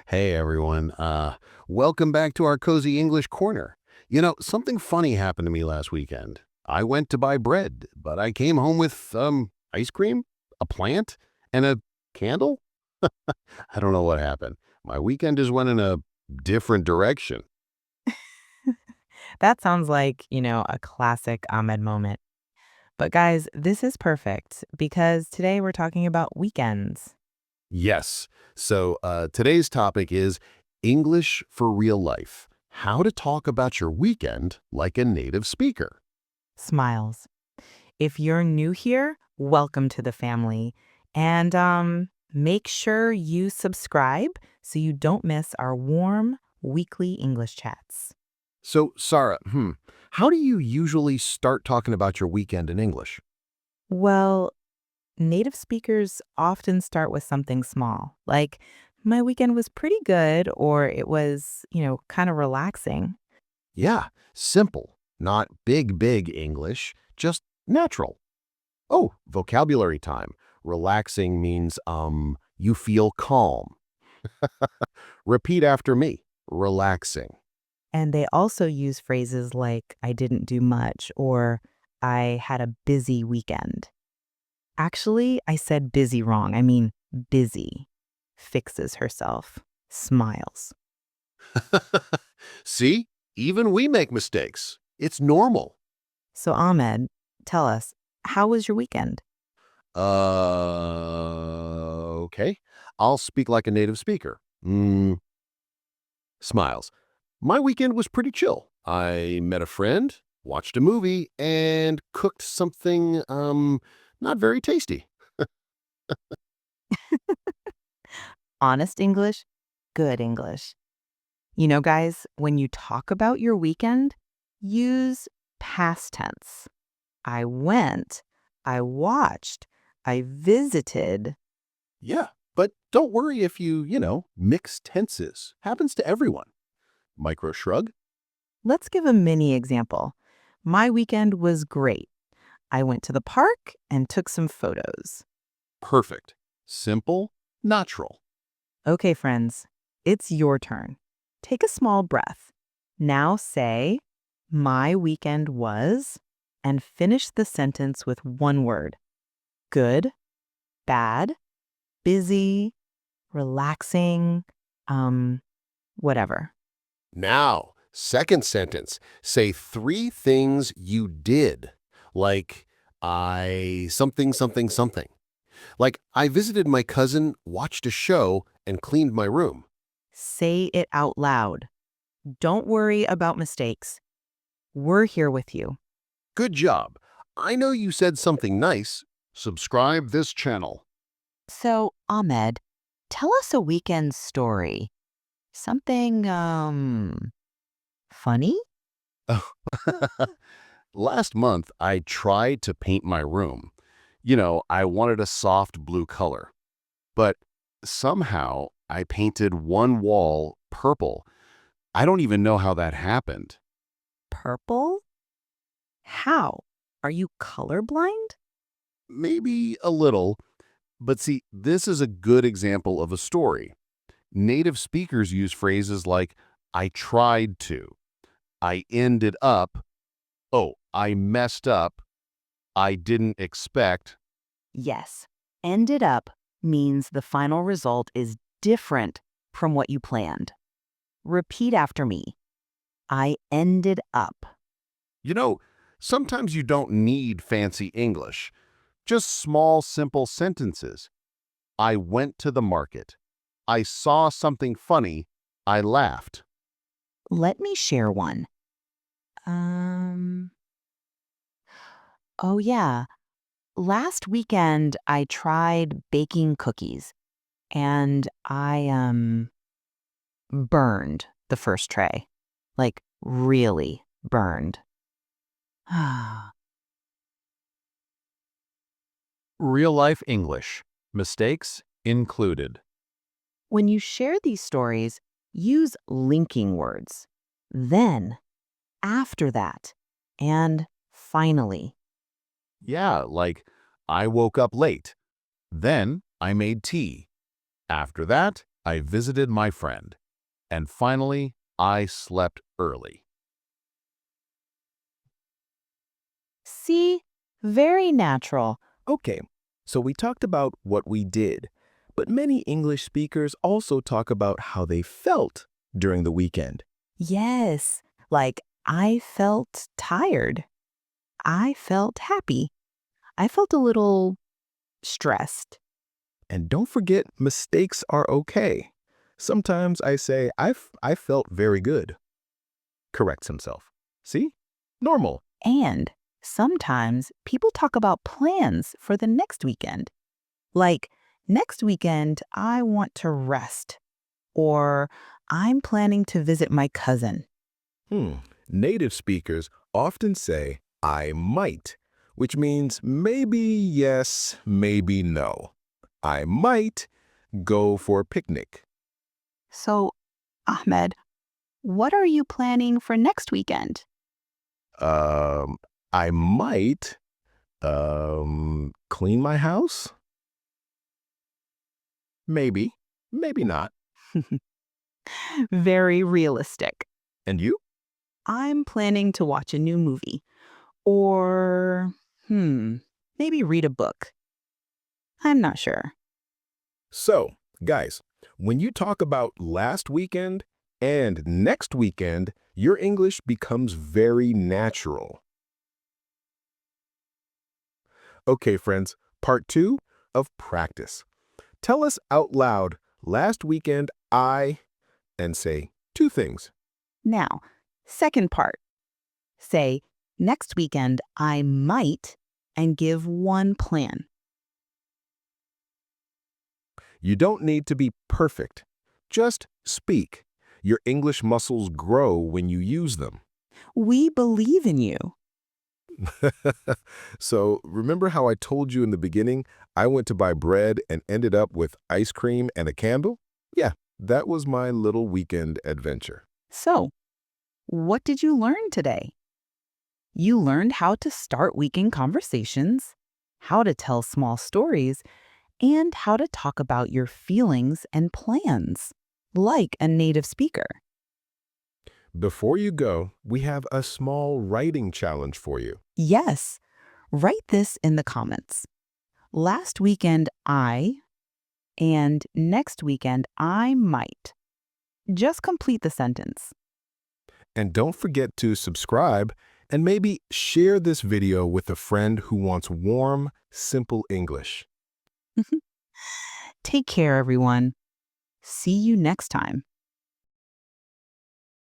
Hey everyone. Welcome back to our cozy English corner. Something funny happened to me last weekend. I went to buy bread, but I came home with ice cream, a plant, and a candle. I don't know what happened. My weekend just went in a different direction. That sounds like, a classic Ahmed moment. But guys, this is perfect because today we're talking about weekends. Yes. So today's topic is English for real life. How to talk about your weekend like a native speaker. Smiles. If you're new here, welcome to the family. And make sure you subscribe so you don't miss our warm weekly English chats. So, Sarah, how do you usually start talking about your weekend in English? Well, native speakers often start with something small, like my weekend was pretty good or it was, kind of relaxing. Yeah, simple, not big English, just natural. Oh, vocabulary time. Relaxing means, you feel calm. Repeat after me. Relaxing. And they also use phrases like, I didn't do much, or I had a busy weekend. Actually, I said busy wrong. I mean, busy. Fixes herself, smiles. See, even we make mistakes. It's normal. So, Ahmed, tell us, how was your weekend? Okay. I'll speak like a native speaker. Smiles. My weekend was pretty chill. I met a friend, watched a movie, and cooked something, not very tasty. Honest English, good English. Guys, when you talk about your weekend, use past tense. I went, I watched, I visited. Yeah, but don't worry if you mix tenses. Happens to everyone. Micro shrug. Let's give a mini example. My weekend was great. I went to the park and took some photos. Perfect. Simple, natural. Okay, friends, it's your turn. Take a small breath. Now say, my weekend was, and finish the sentence with one word. Good, bad, busy, relaxing, um, whatever. Now, second sentence. Say three things you did. Like, I something. Like, I visited my cousin, watched a show, and cleaned my room. Say it out loud. Don't worry about mistakes. We're here with you. Good job. I know you said something nice. Subscribe this channel. So, Ahmed, tell us a weekend story. Something, funny? Oh. Last month, I tried to paint my room. I wanted a soft blue color. But somehow, I painted one wall purple. I don't even know how that happened. Purple? How? Are you colorblind? Maybe a little. But see, this is a good example of a story. Native speakers use phrases like, I tried to, I ended up, oh, I messed up, I didn't expect. Yes. Ended up means the final result is different from what you planned. Repeat after me. I ended up. You know, sometimes you don't need fancy English, just small, simple sentences. I went to the market. I saw something funny. I laughed. Let me share one. Um, oh yeah. Last weekend I tried baking cookies and I burned the first tray. Like really burned. Real life English. Mistakes included. When you share these stories, use linking words. Then, after that, and finally. Yeah, like I woke up late. Then I made tea. After that, I visited my friend. And finally, I slept early. See? Very natural. Okay, so we talked about what we did, but many English speakers also talk about how they felt during the weekend. Yes, like I felt tired. I felt happy. I felt a little stressed. And don't forget, mistakes are okay. Sometimes I say, I felt very good. Corrects himself. See? Normal. And sometimes people talk about plans for the next weekend. Like, next weekend, I want to rest. Or, I'm planning to visit my cousin. Native speakers often say, I might, which means maybe yes, maybe no. I might go for a picnic. So, Ahmed, what are you planning for next weekend? I might, clean my house? Maybe, maybe not. Very realistic. And you? I'm planning to watch a new movie. Or, maybe read a book. I'm not sure. So, guys, when you talk about last weekend and next weekend, your English becomes very natural. Okay, friends, part 2 of practice. Tell us out loud, last weekend and say 2 things. Now, second part. Say, next weekend I might, and give one plan. You don't need to be perfect. Just speak. Your English muscles grow when you use them. We believe in you. So, remember how I told you in the beginning I went to buy bread and ended up with ice cream and a candle? Yeah, that was my little weekend adventure. So, what did you learn today? You learned how to start weekend conversations, how to tell small stories, and how to talk about your feelings and plans, like a native speaker. Before you go, we have a small writing challenge for you. Yes, write this in the comments. Last weekend and next weekend I might. Just complete the sentence. And don't forget to subscribe and maybe share this video with a friend who wants warm, simple English. Take care, everyone. See you next time.